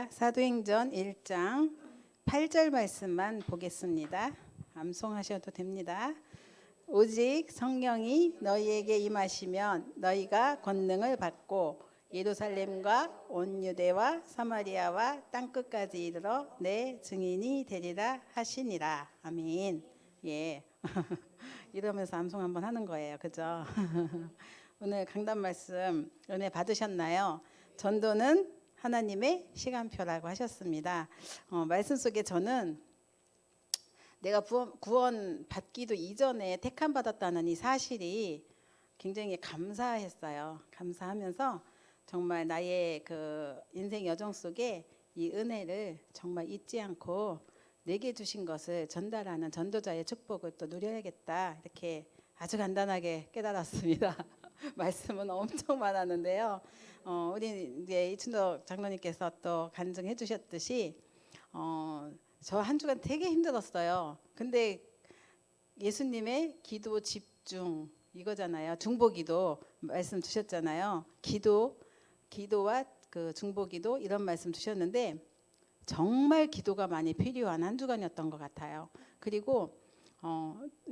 사도행전 1장 8절 말씀만 보겠습니다. 암송하셔도 됩니다. 오직 성령이 너희에게 임하시면 너희가 권능을 받고 예루살렘과 온 유대와 사마리아와 땅끝까지 이르러 내 증인이 되리라 하시니라. 아멘. 예. 이러면서 암송 한번 하는 거예요. 그죠? 오늘 강단 말씀 은혜 받으셨나요? 전도는 하나님의 시간표라고 하셨습니다. 말씀 속에 저는 내가 구원 받기도 이전에 택함 받았다는 이 사실이 굉장히 감사했어요. 감사하면서 정말 나의 그 인생 여정 속에 이 은혜를 정말 잊지 않고 내게 주신 것을 전달하는 전도자의 축복을 또 누려야겠다, 이렇게 아주 간단하게 깨달았습니다. 말씀은 엄청 많았는데요. 우리 이제 이춘덕 장로님께서 또 간증해 주셨듯이 저 한 주간 되게 힘들었어요. 근데 예수님의 기도 집중 이거잖아요. 중보기도 말씀 주셨잖아요. 기도와 그 중보기도 이런 말씀 주셨는데 정말 기도가 많이 필요한 한 주간이었던 것 같아요. 그리고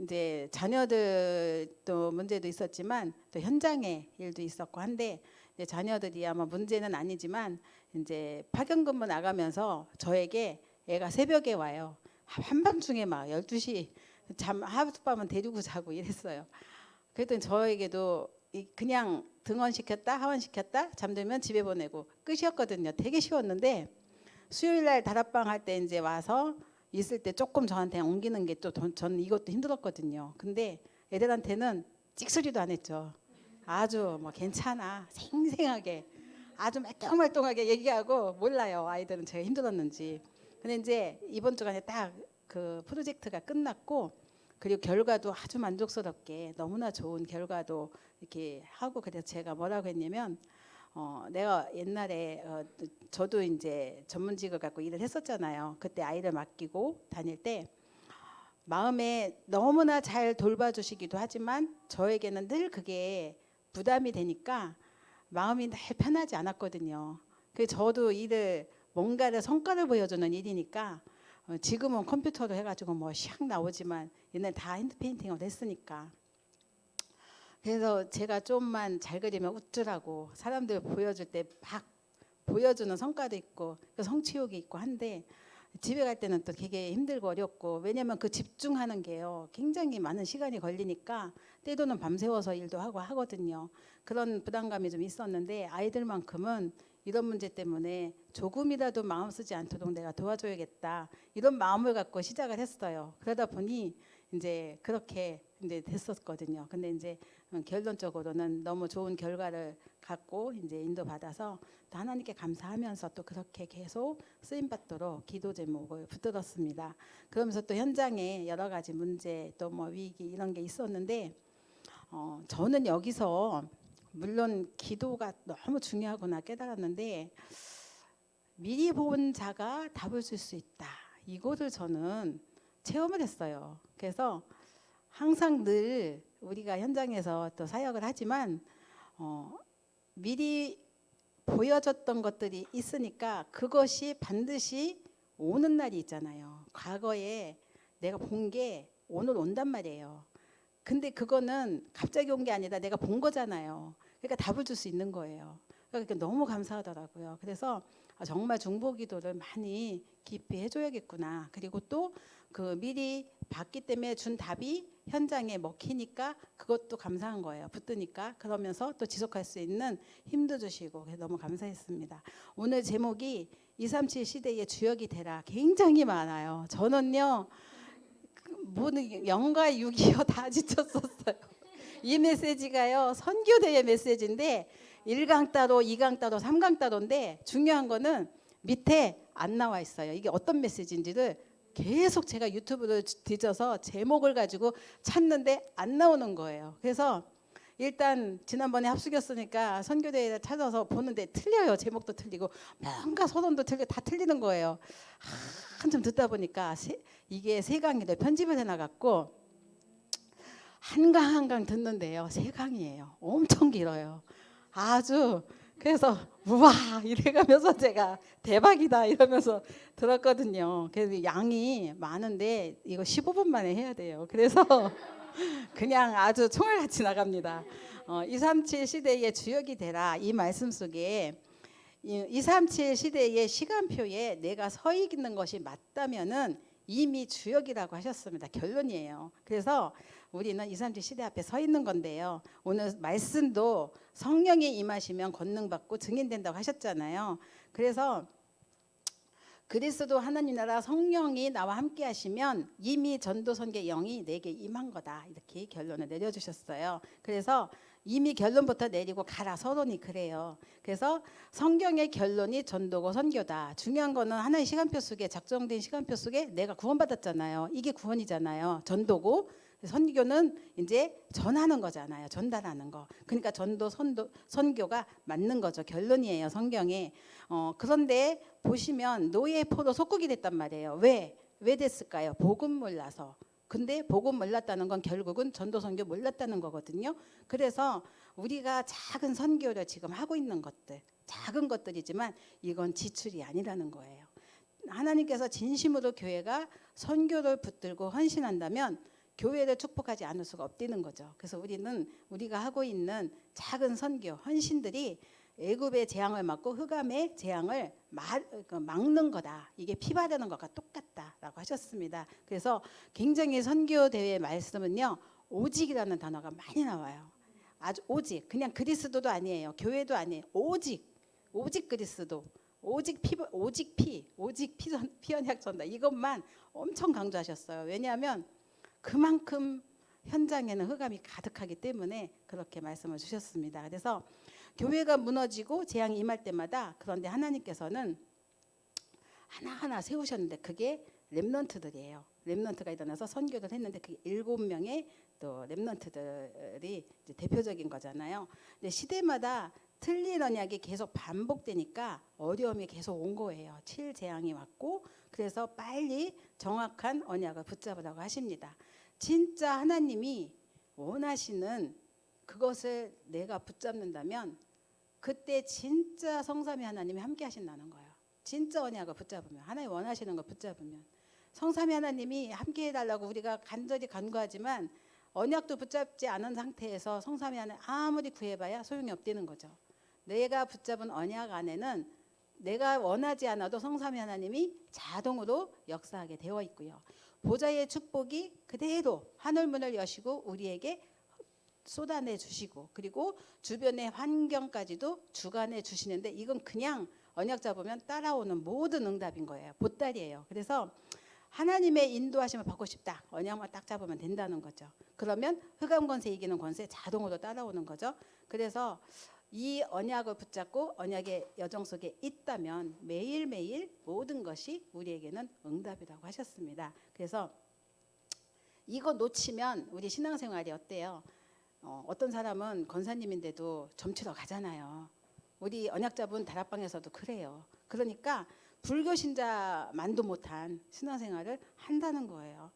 이제 자녀들 또 문제도 있었지만 또 현장의 일도 있었고 한데, 이제 자녀들이 아마 문제는 아니지만 이제 파견근무 나가면서 저에게 애가 새벽에 와요. 한밤중에 막 12시 하룻밤은 데리고 자고 이랬어요. 그랬더니 저에게도 그냥 등원시켰다 하원시켰다 잠들면 집에 보내고 끝이었거든요. 되게 쉬웠는데 수요일날 다락방 할 때 이제 와서 있을 때 조금 저한테 옮기는 게 또 저는 이것도 힘들었거든요. 근데 애들한테는 찍소리도 안 했죠. 아주 뭐 괜찮아 생생하게 아주 말똥말똥하게 얘기하고, 몰라요 아이들은 제가 힘들었는지. 근데 이제 이번 주간에 딱 그 프로젝트가 끝났고, 그리고 결과도 아주 만족스럽게 너무나 좋은 결과도 이렇게 하고, 그래서 제가 뭐라고 했냐면 내가 옛날에 저도 이제 전문직을 갖고 일을 했었잖아요. 그때 아이를 맡기고 다닐 때 마음에 너무나 잘 돌봐주시기도 하지만 저에게는 늘 그게 부담이 되니까 마음이 늘 편하지 않았거든요. 그래서 저도 일을 뭔가를 성과를 보여주는 일이니까 지금은 컴퓨터로 해가지고 뭐 샥 나오지만 옛날 다 핸드페인팅으로 했으니까. 그래서 제가 좀만 잘 그리면 우쭐하고 사람들 보여줄 때 막 보여주는 성과도 있고 성취욕이 있고 한데, 집에 갈 때는 또 되게 힘들고 어렵고, 왜냐면 그 집중하는 게요 굉장히 많은 시간이 걸리니까 때로는 밤새워서 일도 하고 하거든요. 그런 부담감이 좀 있었는데 아이들만큼은 이런 문제 때문에 조금이라도 마음 쓰지 않도록 내가 도와줘야겠다, 이런 마음을 갖고 시작을 했어요. 그러다 보니 이제 그렇게 이제 됐었거든요. 근데 이제 결론적으로는 너무 좋은 결과를 갖고 이제 인도받아서 또 하나님께 감사하면서 또 그렇게 계속 쓰임 받도록 기도 제목을 붙들었습니다. 그러면서 또 현장에 여러 가지 문제 또 뭐 위기 이런 게 있었는데 저는 여기서 물론 기도가 너무 중요하구나 깨달았는데, 미리 본 자가 답을 줄 수 있다, 이거를 저는 체험을 했어요. 그래서 항상 늘 우리가 현장에서 또 사역을 하지만 미리 보여졌던 것들이 있으니까 그것이 반드시 오는 날이 있잖아요. 과거에 내가 본 게 오늘 온단 말이에요. 근데 그거는 갑자기 온 게 아니라 내가 본 거잖아요. 그러니까 답을 줄 수 있는 거예요. 그러니까 너무 감사하더라고요. 그래서 정말 중보기도를 많이 깊이 해줘야겠구나. 그리고 또 그 미리 봤기 때문에 준 답이 현장에 먹히니까 그것도 감사한 거예요. 붙으니까. 그러면서 또 지속할 수 있는 힘도 주시고, 그래서 너무 감사했습니다. 오늘 제목이 237 시대의 주역이 되라. 굉장히 많아요. 저는요 모든 0과 6이요 다 지쳤었어요. 이 메시지가요 선교대의 메시지인데 1강 따로 2강 따로 3강 따로인데, 중요한 거는 밑에 안 나와 있어요. 이게 어떤 메시지인지를 계속 제가 유튜브를 뒤져서 제목을 가지고 찾는데 안 나오는 거예요. 그래서 일단 지난번에 합숙이었으니까 선교대에 찾아서 보는데 틀려요. 제목도 틀리고 뭔가 서론도 틀리고 다 틀리는 거예요. 한참 듣다 보니까 이게 세 강인데 편집을 해놔갖고 한 강 한 강 듣는데요 3강이에요. 엄청 길어요. 아주 그래서 우와 이래가면서 제가 대박이다 이러면서 들었거든요. 그래서 양이 많은데 이거 15분 만에 해야 돼요. 그래서 그냥 아주 총알같이 나갑니다. 237 시대의 주역이 되라 이 말씀 속에 237 시대의 시간표에 내가 서 있는 것이 맞다면은 이미 주역이라고 하셨습니다. 결론이에요. 그래서 우리는 237 시대 앞에 서 있는 건데요. 오늘 말씀도 성령이 임하시면 권능받고 증인된다고 하셨잖아요. 그래서 그리스도 하나님 나라 성령이 나와 함께 하시면 이미 전도 선교 영이 내게 임한 거다. 이렇게 결론을 내려주셨어요. 그래서 이미 결론부터 내리고 가라. 서론이 그래요. 그래서 성경의 결론이 전도고 선교다. 중요한 거는 하나의 시간표 속에 작정된 시간표 속에 내가 구원받았잖아요. 이게 구원이잖아요. 전도고 선교는 이제 전하는 거잖아요. 전달하는 거. 그러니까 전도 선교가 맞는 거죠. 결론이에요. 성경에. 그런데 보시면 노예 포로 속국이 됐단 말이에요. 왜 됐을까요? 복음 몰라서. 근데 복음 몰랐다는 건 결국은 전도 선교 몰랐다는 거거든요. 그래서 우리가 작은 선교를 지금 하고 있는 것들, 작은 것들이지만 이건 지출이 아니라는 거예요. 하나님께서 진심으로 교회가 선교를 붙들고 헌신한다면 교회를 축복하지 않을 수가 없다는 거죠. 그래서 우리가 하고 있는 작은 선교, 헌신들이 애굽의 재앙을 막고 흑암의 재앙을 막는 거다. 이게 피 바르는 것과 똑같다라고 하셨습니다. 그래서 굉장히 선교 대회 말씀은요. 오직이라는 단어가 많이 나와요. 아주 오직. 그냥 그리스도도 아니에요. 교회도 아니에요. 오직 그리스도. 오직 피 언약 전다. 이것만 엄청 강조하셨어요. 왜냐하면 그만큼 현장에는 흑암이 가득하기 때문에 그렇게 말씀을 주셨습니다. 그래서 교회가 무너지고 재앙이 임할 때마다 그런데 하나님께서는 하나하나 세우셨는데 그게 렘넌트들이에요. 렘넌트가 일어나서 선교를 했는데 그게 7명의 또 렘넌트들이 이제 대표적인 거잖아요. 근데 시대마다 틀린 언약이 계속 반복되니까 어려움이 계속 온 거예요. 7재앙이 왔고 그래서 빨리 정확한 언약을 붙잡으라고 하십니다. 진짜 하나님이 원하시는 그것을 내가 붙잡는다면 그때 진짜 성삼위 하나님이 함께 하신다는 거예요. 진짜 언약을 붙잡으면 하나님 원하시는 거 붙잡으면 성삼위 하나님이 함께 해달라고 우리가 간절히 간구하지만 언약도 붙잡지 않은 상태에서 성삼위 하나님 아무리 구해봐야 소용이 없다는 거죠. 내가 붙잡은 언약 안에는 내가 원하지 않아도 성삼위 하나님이 자동으로 역사하게 되어 있고요. 보좌의 축복이 그대로 하늘문을 여시고 우리에게 쏟아내 주시고 그리고 주변의 환경까지도 주관해 주시는데 이건 그냥 언약 잡으면 따라오는 모든 응답인 거예요. 보따리예요. 그래서 하나님의 인도하심을 받고 싶다. 언약만 딱 잡으면 된다는 거죠. 그러면 흑암 권세 이기는 권세 자동으로 따라오는 거죠. 그래서 이 언약을 붙잡고 언약의 여정 속에 있다면 매일매일 모든 것이 우리에게는 응답이라고 하셨습니다. 그래서 이거 놓치면 우리 신앙생활이 어때요? 어떤 사람은 권사님인데도 점치러 가잖아요. 우리 언약잡은 다락방에서도 그래요. 그러니까 불교 신자만도 못한 신앙생활을 한다는 거예요.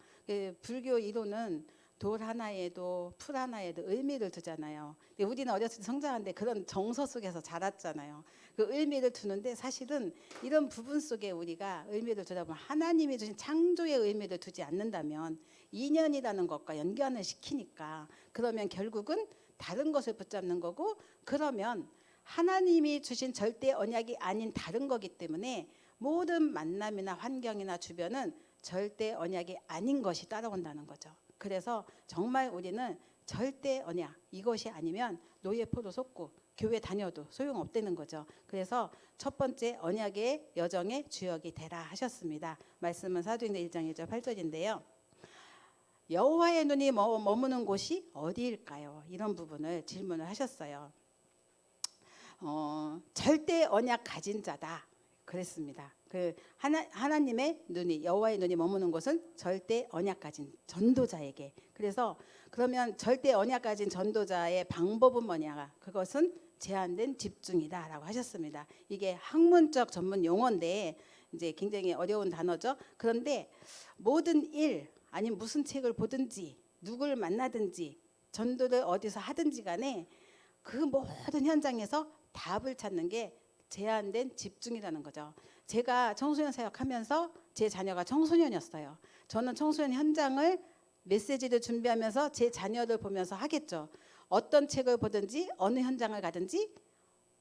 불교 이론은 돌 하나에도 풀 하나에도 의미를 두잖아요. 근데 우리는 어렸을 때 성장하는데 그런 정서 속에서 자랐잖아요. 그 의미를 두는데 사실은 이런 부분 속에 우리가 의미를 두다 보면 하나님이 주신 창조의 의미를 두지 않는다면 인연이라는 것과 연관을 시키니까 그러면 결국은 다른 것을 붙잡는 거고 그러면 하나님이 주신 절대 언약이 아닌 다른 거기 때문에 모든 만남이나 환경이나 주변은 절대 언약이 아닌 것이 따라온다는 거죠. 그래서 정말 우리는 절대 언약 이것이 아니면 노예 포로 속고 교회 다녀도 소용없다는 거죠. 그래서 첫 번째 언약의 여정의 주역이 되라 하셨습니다. 말씀은 사도행전 1장 1절 8절인데요. 여호와의 눈이 머무는 곳이 어디일까요? 이런 부분을 질문을 하셨어요. 절대 언약 가진 자다 그랬습니다. 그 하나님의 눈이 여호와의 눈이 머무는 곳은 절대 언약 가진 전도자에게. 그래서 그러면 절대 언약 가진 전도자의 방법은 뭐냐? 그것은 제한된 집중이다라고 하셨습니다. 이게 학문적 전문 용어인데 이제 굉장히 어려운 단어죠. 그런데 모든 일 아니면 무슨 책을 보든지 누굴 만나든지 전도를 어디서 하든지 간에 그 모든 현장에서 답을 찾는 게 제한된 집중이라는 거죠. 제가 청소년 사역하면서 제 자녀가 청소년이었어요. 저는 청소년 현장을 메시지를 준비하면서 제 자녀들 보면서 하겠죠. 어떤 책을 보든지 어느 현장을 가든지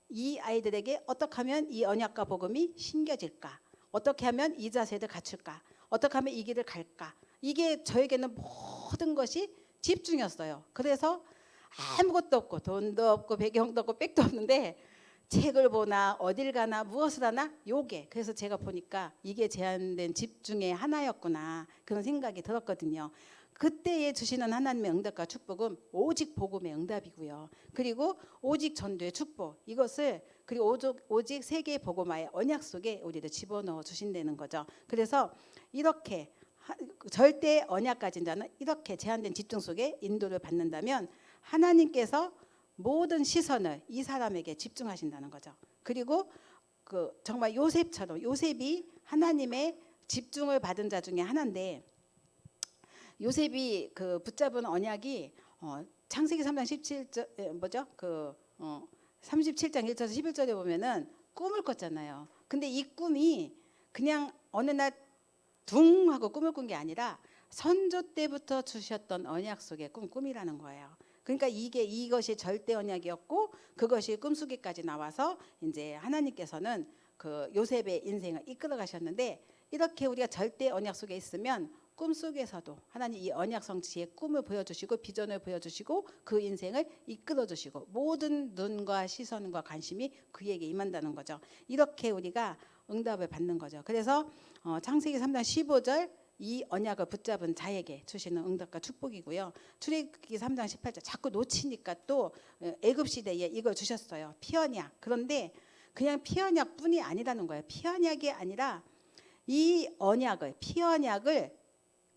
이 아이들에게 어떻게 하면 이 언약과 복음이 심겨질까? 어떻게 하면 이 자세를 갖출까? 어떻게 하면 이 길을 갈까? 이게 저에게는 모든 것이 집중이었어요. 그래서 아무것도 없고 돈도 없고 배경도 없고 백도 없는데 책을 보나 어딜 가나 무엇을 하나 요게. 그래서 제가 보니까 이게 제한된 집중의 하나였구나 그런 생각이 들었거든요. 그때에 주시는 하나님의 응답과 축복은 오직 복음의 응답이고요. 그리고 오직 전도의 축복 이것을 그리고 오직 세계 복음화의 언약 속에 우리를 집어넣어 주신다는 거죠. 그래서 이렇게 절대 언약 가진 자는 이렇게 제한된 집중 속에 인도를 받는다면 하나님께서 모든 시선을 이 사람에게 집중하신다는 거죠. 그리고 그 정말 요셉처럼 요셉이 하나님의 집중을 받은 자 중에 하나인데 요셉이 그 붙잡은 언약이 창세기 3장 17절 뭐죠? 37장 1절에서 11절에 보면은 꿈을 꿨잖아요. 근데 이 꿈이 그냥 어느 날 둥 하고 꿈을 꾼 게 아니라 선조 때부터 주셨던 언약 속의 꿈이라는 거예요. 그러니까 이것이 절대 언약이었고 그것이 꿈속에까지 나와서 이제 하나님께서는 그 요셉의 인생을 이끌어 가셨는데 이렇게 우리가 절대 언약 속에 있으면 꿈속에서도 하나님 이 언약 성취의 꿈을 보여주시고 비전을 보여주시고 그 인생을 이끌어주시고 모든 눈과 시선과 관심이 그에게 임한다는 거죠. 이렇게 우리가 응답을 받는 거죠. 그래서 창세기 3장 15절 이 언약을 붙잡은 자에게 주시는 응답과 축복이고요. 출애굽기 3장 18절 자꾸 놓치니까 또 애굽 시대에 이걸 주셨어요. 피언약. 그런데 그냥 피언약뿐이 아니라는 거예요. 피언약이 아니라 이 언약을 피언약을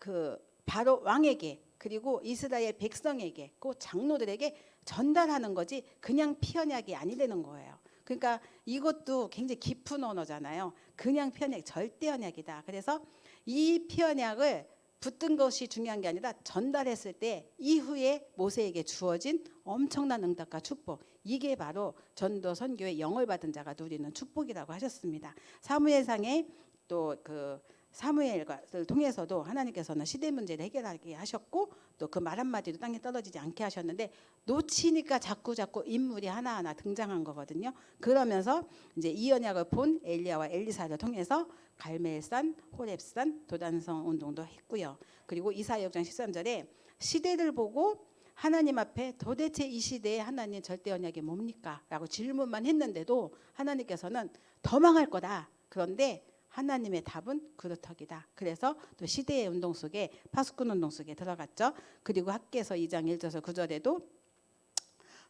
그 바로 왕에게 그리고 이스라엘 백성에게 그 장로들에게 전달하는 거지 그냥 피언약이 아니라는 거예요. 그러니까 이것도 굉장히 깊은 언어잖아요. 그냥 피언약 절대 언약이다. 그래서 이 피언약을 붙든 것이 중요한 게 아니라 전달했을 때 이후에 모세에게 주어진 엄청난 응답과 축복 이게 바로 전도 선교의 영을 받은 자가 누리는 축복이라고 하셨습니다. 사무엘상에 또 그 사무엘을 통해서도 하나님께서는 시대 문제를 해결하게 하셨고 또 그 말 한마디도 땅에 떨어지지 않게 하셨는데 놓치니까 자꾸 인물이 하나하나 등장한 거거든요. 그러면서 이제 이 언약을 본 엘리야와 엘리사를 통해서 갈멜산, 호렙산, 도단성 운동도 했고요. 그리고 이사야 6장 13절에 시대를 보고 하나님 앞에 도대체 이 시대에 하나님 절대 언약이 뭡니까? 라고 질문만 했는데도 하나님께서는 더 망할 거다. 그런데 하나님의 답은 그루터기다. 그래서 또 시대의 운동 속에 파수꾼 운동 속에 들어갔죠. 그리고 학개서 2장 1절에서 9절에도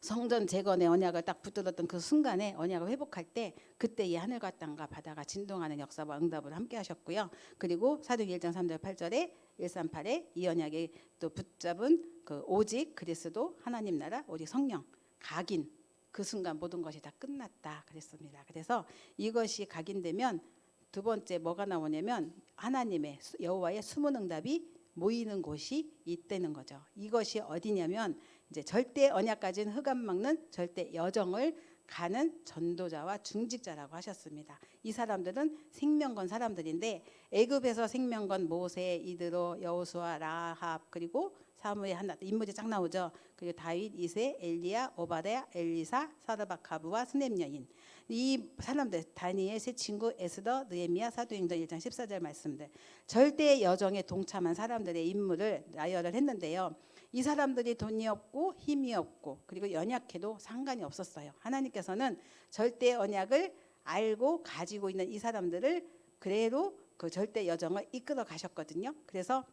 성전 재건의 언약을 딱 붙들었던 그 순간에 언약을 회복할 때 그때 이 하늘과 땅과 바다가 진동하는 역사와 응답을 함께 하셨고요. 그리고 사도기 1장 3절 8절에 138에 이 언약에 또 붙잡은 그 오직 그리스도 하나님 나라 오직 성령 각인 그 순간 모든 것이 다 끝났다 그랬습니다. 그래서 이것이 각인되면 두 번째 뭐가 나오냐면 하나님의 여호와의 숨은 응답이 모이는 곳이 있다는 거죠. 이것이 어디냐면 이제 절대 언약 가진 흑암 막는 절대 여정을 가는 전도자와 중직자라고 하셨습니다. 이 사람들은 생명건 사람들인데 애굽에서 생명건 모세, 이드로, 여호수아, 라합 그리고 사무엘 하나 인물이 쫙 나오죠. 그리고 다윗, 이세, 엘리야, 오바댜, 엘리사, 사르밧가브와 스냅 여인 이 사람들 다니엘 세 친구 에스더, 느헤미야, 사도행전 1장 14절 말씀들 절대 여정에 동참한 사람들의 인물을 나열을 했는데요. 이 사람들이 돈이 없고 힘이 없고 그리고 연약해도 상관이 없었어요. 하나님께서는 절대 언약을 알고 가지고 있는 이 사람들을 그대로 그 절대 여정을 이끌어 가셨거든요. 그래서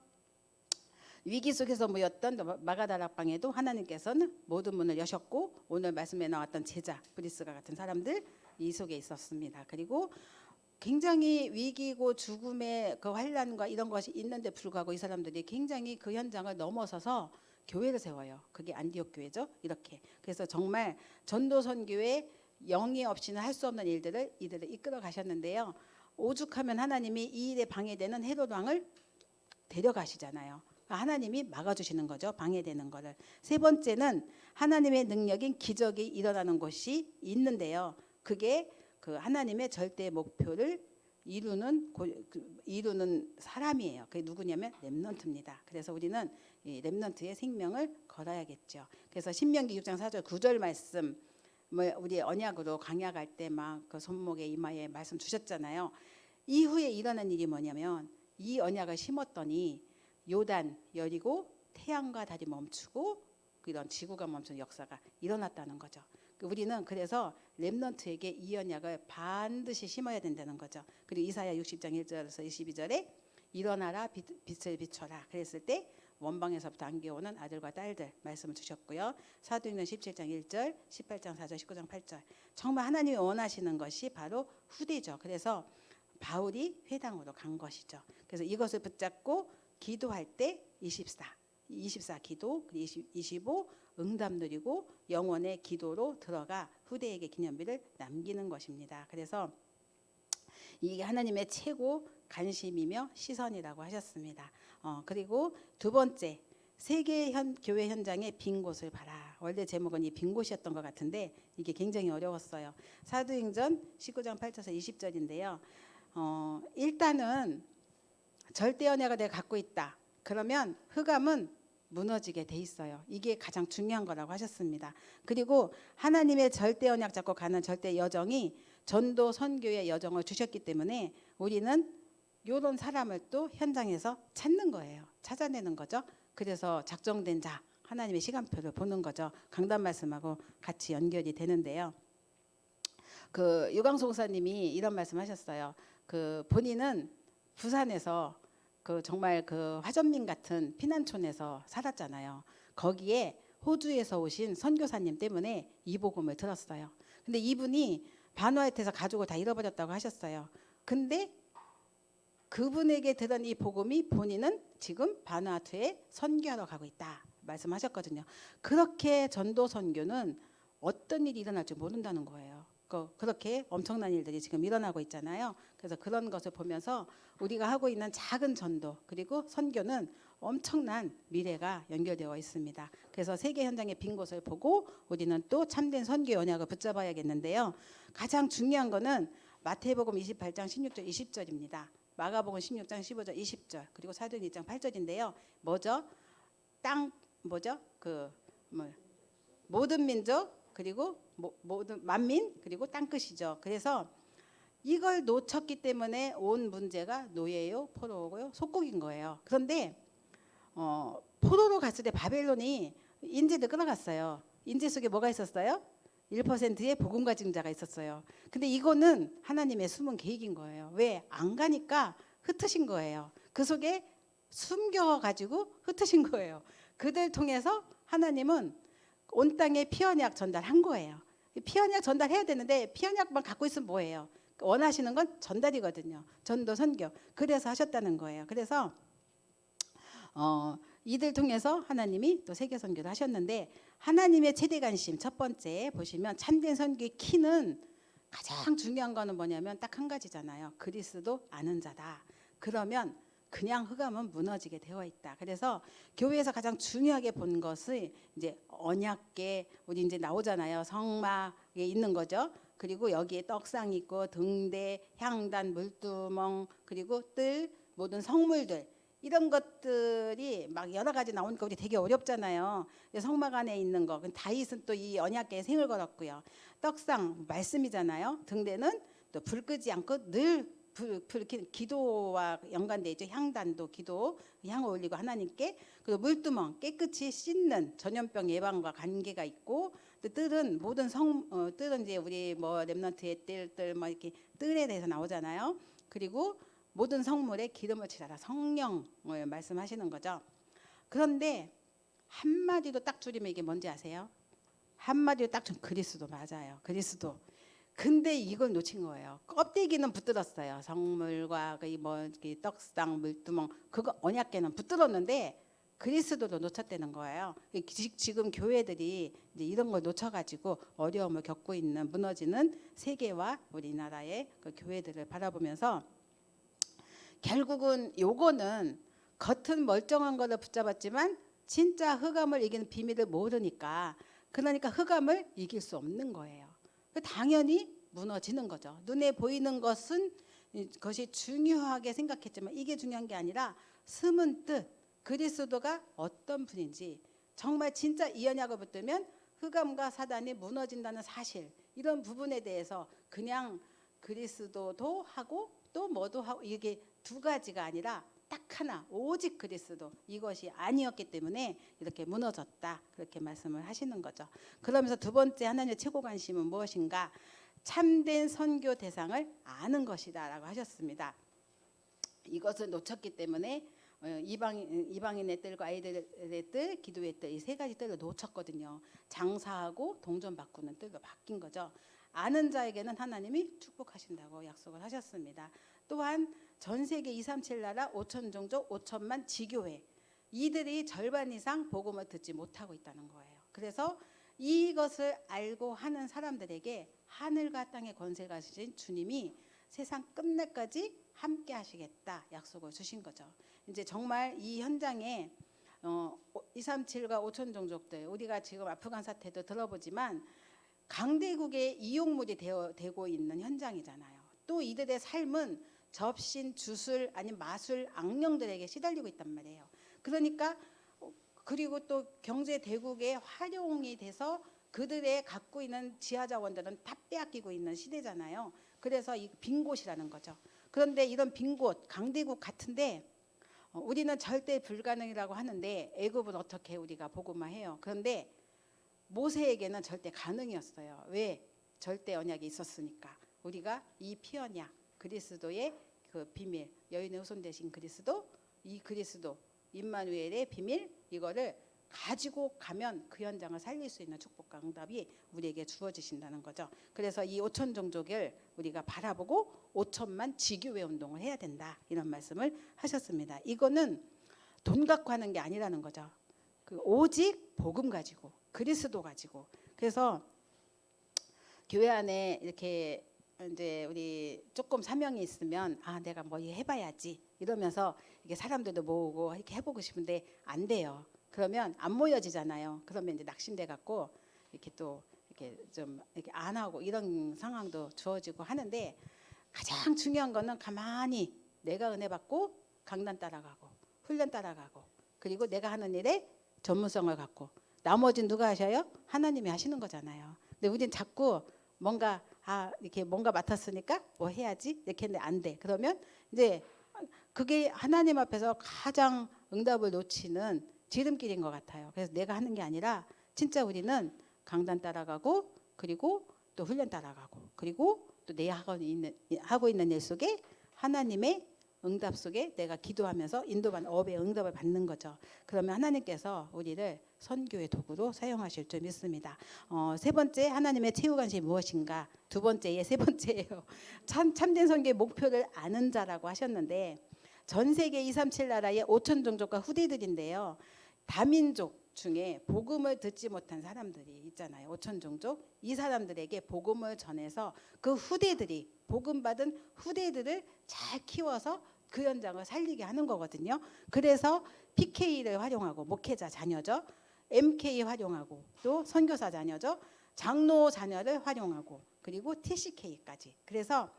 위기 속에서 모였던 마가다락방에도 하나님께서는 모든 문을 여셨고 오늘 말씀에 나왔던 제자 브리스가 같은 사람들 이 속에 있었습니다. 그리고 굉장히 위기고 죽음의 그 환란과 이런 것이 있는데 불구하고 이 사람들이 굉장히 그 현장을 넘어서서 교회를 세워요. 그게 안디옥 교회죠. 이렇게. 그래서 정말 전도 선교에 영이 없이는 할 수 없는 일들을 이들을 이끌어 가셨는데요. 오죽하면 하나님이 이 일에 방해되는 헤롯 왕을 데려가시잖아요. 하나님이 막아주시는 거죠. 방해되는 거를. 세 번째는 하나님의 능력인 기적이 일어나는 곳이 있는데요. 그게 그 하나님의 절대 목표를 이루는 사람이에요. 그게 누구냐면 렘넌트입니다. 그래서 우리는 이 렘넌트의 생명을 걸어야겠죠. 그래서 신명기 6장 4절 9절 말씀 우리 언약으로 강약할 때 막 그 손목에 이마에 말씀 주셨잖아요. 이후에 일어난 일이 뭐냐면 이 언약을 심었더니 요단 여리고 태양과 달이 멈추고 이런 지구가 멈춘 역사가 일어났다는 거죠. 우리는 그래서 렘넌트에게 이 언약을 반드시 심어야 된다는 거죠. 그리고 이사야 60장 1절에서 22절에 일어나라 빛을 비춰라 그랬을 때 원방에서부터 안겨오는 아들과 딸들 말씀을 주셨고요. 사도행전 17장 1절 18장 4절 19장 8절 정말 하나님이 원하시는 것이 바로 후대죠. 그래서 바울이 회당으로 간 것이죠. 그래서 이것을 붙잡고 기도할 때 24 기도, 25 응답 누리고 영원의 기도로 들어가 후대에게 기념비를 남기는 것입니다. 그래서 이게 하나님의 최고 관심이며 시선이라고 하셨습니다. 그리고 두 번째 세계 교회 현장의 빈 곳을 봐라. 원래 제목은 이 빈 곳이었던 것 같은데 이게 굉장히 어려웠어요. 사도행전 19장 8절에서 20절인데요. 일단은 절대 언약을 내가 갖고 있다. 그러면 흑암은 무너지게 돼 있어요. 이게 가장 중요한 거라고 하셨습니다. 그리고 하나님의 절대 언약 잡고 가는 절대 여정이 전도 선교의 여정을 주셨기 때문에 우리는 이런 사람을 또 현장에서 찾는 거예요. 찾아내는 거죠. 그래서 작정된 자 하나님의 시간표를 보는 거죠. 강단 말씀하고 같이 연결이 되는데요. 그 유광수 목사님이 이런 말씀하셨어요. 그 본인은 부산에서 그 정말 그 화전민 같은 피난촌에서 살았잖아요. 거기에 호주에서 오신 선교사님 때문에 이 복음을 들었어요. 근데 이분이 바누아투에서 가족을 다 잃어버렸다고 하셨어요. 근데 그분에게 들은 이 복음이 본인은 지금 바누아투에 선교하러 가고 있다 말씀하셨거든요. 그렇게 전도 선교는 어떤 일이 일어날지 모른다는 거예요. 그렇게 엄청난 일들이 지금 일어나고 있잖아요. 그래서 그런 것을 보면서 우리가 하고 있는 작은 전도 그리고 선교는 엄청난 미래가 연결되어 있습니다. 그래서 세계 현장의 빈 곳을 보고 우리는 또 참된 선교 언약을 붙잡아야겠는데요. 가장 중요한 거는 마태복음 28장 16절 20절입니다. 마가복음 16장 15절 20절 그리고 사도행전 2장 8절인데요. 모든 민족 그리고 모든 만민 그리고 땅끝이죠. 그래서 이걸 놓쳤기 때문에 온 문제가 노예요, 포로고요, 속국인 거예요. 그런데 포로로 갔을 때 바벨론이 인재들 끌어갔어요. 인재 속에 뭐가 있었어요? 1%의 복음과 증자가 있었어요. 근데 이거는 하나님의 숨은 계획인 거예요. 왜? 안 가니까 흩으신 거예요. 그 속에 숨겨가지고 흩으신 거예요. 그들 통해서 하나님은 온 땅에 피언약 전달한 거예요. 피언약 전달해야 되는데 피언약만 갖고 있으면 뭐예요? 원하시는 건 전달이거든요. 전도 선교. 그래서 하셨다는 거예요. 그래서 이들 통해서 하나님이 또 세계 선교를 하셨는데 하나님의 최대 관심 첫 번째 보시면 참된 선교의 키는 가장 중요한 거는 뭐냐면 딱 한 가지잖아요. 그리스도 아는 자다. 그러면 그냥 흑암은 무너지게 되어 있다. 그래서 교회에서 가장 중요하게 본 것이 이제 언약계 우리 이제 나오잖아요. 성막에 있는 거죠. 그리고 여기에 떡상 있고 등대, 향단, 물두멍 그리고 뜰 모든 성물들 이런 것들이 막 여러 가지 나오니까 우리 되게 어렵잖아요. 성막 안에 있는 거. 다윗은 또 이 언약계에 생을 걸었고요. 떡상 말씀이잖아요. 등대는 또 불 끄지 않고 늘 기도와 연관돼 있죠. 향단도 기도, 향을 올리고 하나님께. 그리고 물두멍 깨끗이 씻는 전염병 예방과 관계가 있고, 또 뜰은 모든 뜰은 이제 우리 뭐 렘넌트의 뜰 뭐 이렇게 뜰에 대해서 나오잖아요. 그리고 모든 성물에 기름을 칠하라 성령을 말씀하시는 거죠. 그런데 한마디로 딱 줄이면 이게 뭔지 아세요? 한마디로 딱 좀 그리스도 맞아요. 그리스도. 근데 이걸 놓친 거예요. 껍데기는 붙들었어요. 성물과 떡상, 물두멍 그거 언약계는 붙들었는데 그리스도도 놓쳤다는 거예요. 지금 교회들이 이제 이런 걸 놓쳐가지고 어려움을 겪고 있는 무너지는 세계와 우리나라의 그 교회들을 바라보면서 결국은 요거는 겉은 멀쩡한 거를 붙잡았지만 진짜 흑암을 이기는 비밀을 모르니까, 그러니까 흑암을 이길 수 없는 거예요. 당연히 무너지는 거죠. 눈에 보이는 것은 그것이 중요하게 생각했지만 이게 중요한 게 아니라 숨은 뜻, 그리스도가 어떤 분인지, 정말 진짜 이 언약을 붙들면 흑암과 사단이 무너진다는 사실, 이런 부분에 대해서 그냥 그리스도도 하고 또 뭐도 하고, 이게 두 가지가 아니라 딱 하나, 오직 그리스도, 이것이 아니었기 때문에 이렇게 무너졌다, 그렇게 말씀을 하시는 거죠. 그러면서 두 번째 하나님의 최고 관심은 무엇인가? 참된 선교 대상을 아는 것이다 라고 하셨습니다. 이것을 놓쳤기 때문에 이방인의 뜰과 아이들의 뜰, 기도의 뜰, 이 세 가지 뜰을 놓쳤거든요. 장사하고 동전 바꾸는 뜰로 바뀐 거죠. 아는 자에게는 하나님이 축복하신다고 약속을 하셨습니다. 또한 전 세계 237 나라 5천 종족 5천만 지교회, 이들이 절반 이상 복음을 듣지 못하고 있다는 거예요. 그래서 이것을 알고 하는 사람들에게 하늘과 땅의 권세가 주신 주님이 세상 끝날까지 함께 하시겠다 약속을 주신 거죠. 이제 정말 이 현장에 237과 5천 종족들, 우리가 지금 아프간 사태도 들어보지만 강대국의 이용물이 되고 있는 현장이잖아요. 또 이들의 삶은 접신, 주술, 아니면 마술, 악령들에게 시달리고 있단 말이에요. 그러니까 그리고 또 경제 대국의 활용이 돼서 그들의 갖고 있는 지하 자원들은 다 빼앗기고 있는 시대잖아요. 그래서 이 빈 곳이라는 거죠. 그런데 이런 빈 곳, 강대국 같은데 우리는 절대 불가능이라고 하는데 애굽은 어떻게 우리가 복음화해요. 그런데 모세에게는 절대 가능이었어요. 왜? 절대 언약이 있었으니까. 우리가 이 피언약, 그리스도의 그 비밀, 여인의 후손 되신 그리스도, 이 그리스도 임마누엘의 비밀, 이거를 가지고 가면 그 현장을 살릴 수 있는 축복과 응답이 우리에게 주어지신다는 거죠. 그래서 이 5천 종족을 우리가 바라보고 5천만 지교회 운동을 해야 된다, 이런 말씀을 하셨습니다. 이거는 돈 갖고 하는 게 아니라는 거죠. 오직 복음 가지고, 그리스도 가지고. 그래서 교회 안에 이렇게 이제 우리 조금 사명이 있으면 내가 뭐 해봐야지 이러면서 이게 사람들도 모으고 이렇게 해보고 싶은데 안 돼요. 그러면 안 모여지잖아요. 그러면 이제 낙심돼 갖고 이렇게 또 이렇게 좀 이렇게 안 하고 이런 상황도 주어지고 하는데, 가장 중요한 거는 가만히 내가 은혜 받고 강단 따라가고 훈련 따라가고, 그리고 내가 하는 일에 전문성을 갖고, 나머지는 누가 하셔요? 하나님이 하시는 거잖아요. 근데 우리는 자꾸 뭔가 이렇게 뭔가 맡았으니까 뭐 해야지 이렇게 했는데 안 돼. 그러면 이제 그게 하나님 앞에서 가장 응답을 놓치는 지름길인 것 같아요. 그래서 내가 하는 게 아니라 진짜 우리는 강단 따라가고, 그리고 또 훈련 따라가고, 그리고 또 내 하고 있는 일 속에 하나님의 응답 속에 내가 기도하면서 인도받는 업의 응답을 받는 거죠. 그러면 하나님께서 우리를 선교의 도구로 사용하실 줄 믿습니다. 세 번째, 하나님의 최후 관심이 무엇인가? 두 번째에 세 번째예요. 참된 선교의 목표를 아는 자라고 하셨는데, 전 세계 237 나라의 5천 종족과 후대들인데요. 다민족 중에 복음을 듣지 못한 사람들이 있잖아요. 5천 종족. 이 사람들에게 복음을 전해서 그 후대들이, 복음 받은 후대들을 잘 키워서 그 현장을 살리게 하는 거거든요. 그래서 PK를 활용하고, 목회자 자녀죠. MK 활용하고, 또 선교사 자녀죠. 장로 자녀를 활용하고, 그리고 TCK까지. 그래서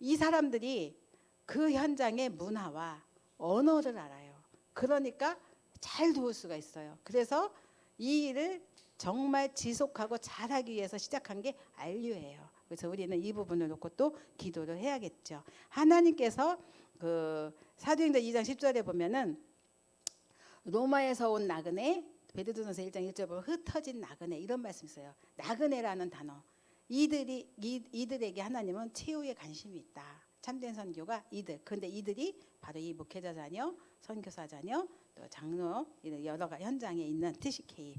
이 사람들이 그 현장의 문화와 언어를 알아요. 그러니까 잘 도울 수가 있어요. 그래서 이 일을 정말 지속하고 잘하기 위해서 시작한 게 RU예요. 그래서 우리는 이 부분을 놓고 또 기도를 해야겠죠. 하나님께서 그 사도행전 2장 10절에 보면은 로마에서 온 나그네, 베드로전서 1장 1절 보면 흩어진 나그네, 이런 말씀이 있어요. 나그네라는 단어. 이들에게 하나님은 최후의 관심이 있다. 참된 선교가 이들. 그런데 이들이 바로 이 목회자 자녀, 선교사 자녀, 또 장로, 여러 가지 현장에 있는 TCK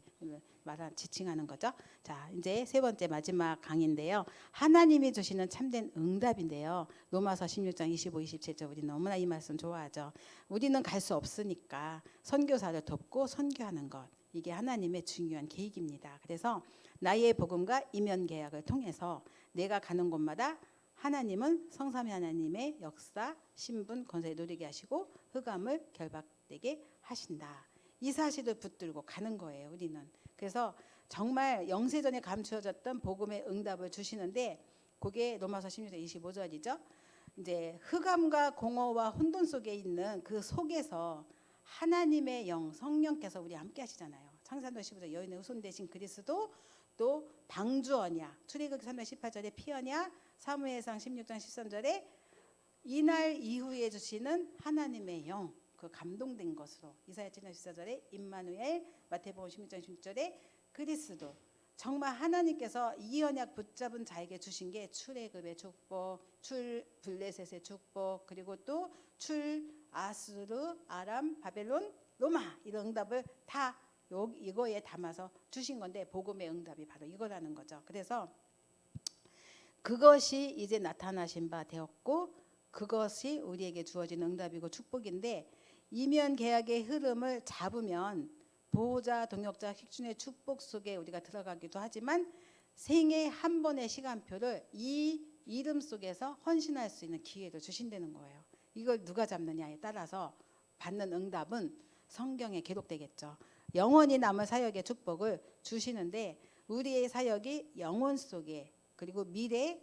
말한 지칭하는 거죠. 자, 이제 세 번째 마지막 강의인데요. 하나님이 주시는 참된 응답인데요. 로마서 16장 25, 27절 우리 너무나 이 말씀 좋아하죠. 우리는 갈 수 없으니까 선교사를 돕고 선교하는 것, 이게 하나님의 중요한 계획입니다. 그래서 나의 복음과 이면 계약을 통해서 내가 가는 곳마다 하나님은 성삼위 하나님의 역사, 신분, 권세를 누리게 하시고 흑암을 결박되게 하신다. 이 사실을 붙들고 가는 거예요, 우리는. 그래서 정말 영세전에 감추어졌던 복음의 응답을 주시는데 그게 로마서 16장 25절이죠. 이제 흑암과 공허와 혼돈 속에 있는 그 속에서 하나님의 영, 성령께서 우리 함께 하시잖아요. 창세기 15절 여인의 후손 되신 그리스도, 또 방주 언약, 출애굽기 3장 18절에 피 언약, 사무엘상 16장 13절에 이날 이후에 주시는 하나님의 영, 그 감동된 것으로 이사야 7장 14절에 임마누엘, 마태복음 16장 16절에 그리스도, 정말 하나님께서 이 언약 붙잡은 자에게 주신 게 출애굽의 축복, 출 블레셋의 축복, 그리고 또 출 아수르, 아람, 바벨론, 로마, 이런 응답을 다 이거에 담아서 주신 건데 복음의 응답이 바로 이거라는 거죠. 그래서 그것이 이제 나타나신 바 되었고 그것이 우리에게 주어진 응답이고 축복인데, 이면 계약의 흐름을 잡으면 보호자, 동역자, 식준의 축복 속에 우리가 들어가기도 하지만 생애 한 번의 시간표를 이 이름 속에서 헌신할 수 있는 기회를 주신다는 거예요. 이걸 누가 잡느냐에 따라서 받는 응답은 성경에 기록되겠죠. 영원히 남을 사역의 축복을 주시는데 우리의 사역이 영혼 속에, 그리고 미래,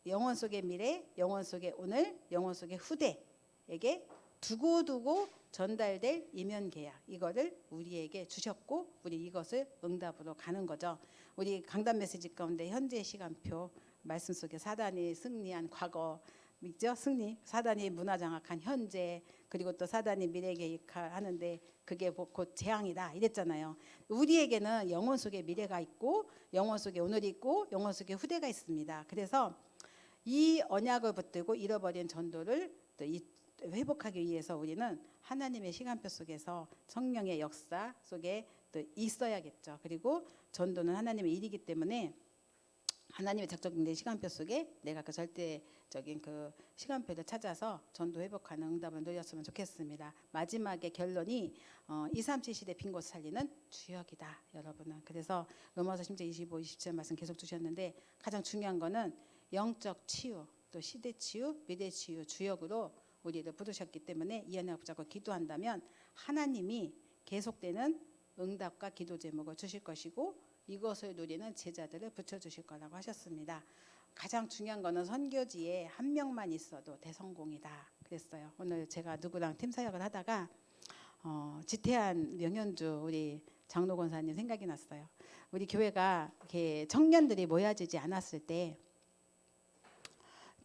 영혼 속의 미래, 영혼 속의 오늘, 영혼 속의 후대에게 두고두고 전달될 이면 계약, 이거를 우리에게 주셨고 우리 이것을 응답으로 가는 거죠. 우리 강단 메시지 가운데 현재 시간표 말씀 속에 사단이 승리한 과거 있죠. 승리, 사단이 문화장악한 현재, 그리고 또 사단이 미래 계획하는데 그게 곧 재앙이다 이랬잖아요. 우리에게는 영혼 속에 미래가 있고 영혼 속에 오늘이 있고 영혼 속에 후대가 있습니다. 그래서 이 언약을 붙들고 잃어버린 전도를 또 회복하기 위해서 우리는 하나님의 시간표 속에서 성령의 역사 속에 또 있어야겠죠. 그리고 전도는 하나님의 일이기 때문에 하나님의 작정된 시간표 속에 내가 그 절대적인 그 시간표를 찾아서 전도 회복하는 응답을 누렸으면 좋겠습니다. 마지막에 결론이 2, 3, 7 시대 빈 곳 살리는 주역이다, 여러분은. 그래서 로마서 10장 25, 27 말씀 계속 주셨는데 가장 중요한 거는 영적 치유, 또 시대 치유, 미래 치유 주역으로 우리를 부르셨기 때문에 이 언약을 붙잡고 기도한다면 하나님이 계속되는 응답과 기도 제목을 주실 것이고 이것을 누리는 제자들을 붙여주실 거라고 하셨습니다. 가장 중요한 거는 선교지에 한 명만 있어도 대성공이다 그랬어요. 오늘 제가 누구랑 팀 사역을 하다가 지태한 명현주 우리 장로 권사님 생각이 났어요. 우리 교회가 이렇게 청년들이 모여지지 않았을 때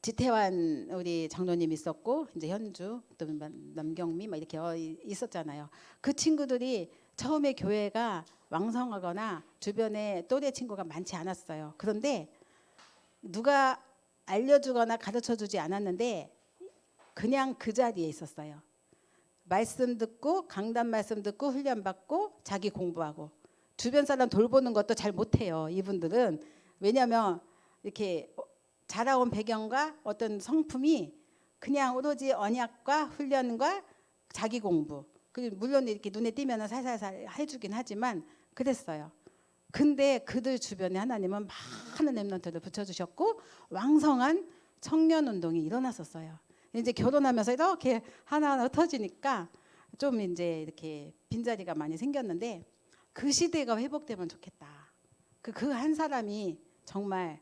지태환 우리 장로님 있었고 이제 현주 또 남경미 막 이렇게 있었잖아요. 그 친구들이 처음에 교회가 왕성하거나 주변에 또래 친구가 많지 않았어요. 그런데 누가 알려주거나 가르쳐주지 않았는데 그냥 그 자리에 있었어요. 말씀 듣고 강단 말씀 듣고 훈련 받고 자기 공부하고 주변 사람 돌보는 것도 잘 못해요. 이분들은. 왜냐하면 이렇게 자라온 배경과 어떤 성품이 그냥 오로지 언약과 훈련과 자기 공부, 그리고 물론 이렇게 눈에 띄면 살살살 해주긴 하지만 그랬어요. 근데 그들 주변에 하나님은 많은 렘넌트를 붙여주셨고 왕성한 청년 운동이 일어났었어요. 이제 결혼하면서 이렇게 하나하나 흩어지니까 좀 이제 이렇게 빈자리가 많이 생겼는데 그 시대가 회복되면 좋겠다. 그 한 사람이 정말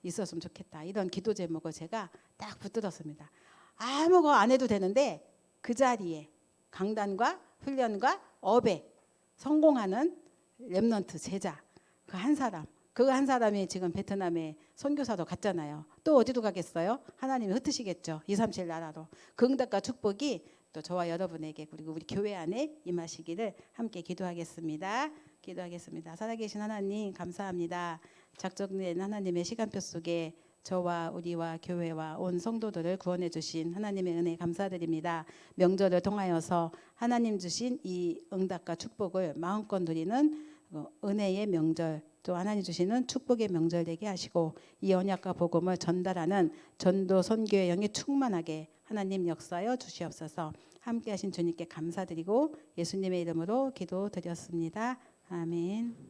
있었으면 좋겠다. 이런 기도 제목을 제가 딱 붙들었습니다. 아무거 안 해도 되는데 그 자리에 강단과 훈련과 업에 성공하는 렘넌트 제자 그 한 사람, 그 한 사람이 지금 베트남에 선교사도 갔잖아요. 또 어디로 가겠어요? 하나님이 흩으시겠죠. 237 나라로. 그 응답과 축복이 또 저와 여러분에게 그리고 우리 교회 안에 임하시기를 함께 기도하겠습니다. 기도하겠습니다. 살아계신 하나님 감사합니다. 작정된 하나님의 시간표 속에 저와 우리와 교회와 온 성도들을 구원해 주신 하나님의 은혜 감사드립니다. 명절을 통하여서 하나님 주신 이 응답과 축복을 마음껏 누리는 은혜의 명절, 또 하나님 주시는 축복의 명절 되게 하시고 이 언약과 복음을 전달하는 전도 선교의 영이 충만하게 하나님 역사하여 주시옵소서. 함께 하신 주님께 감사드리고 예수님의 이름으로 기도드렸습니다. 아멘.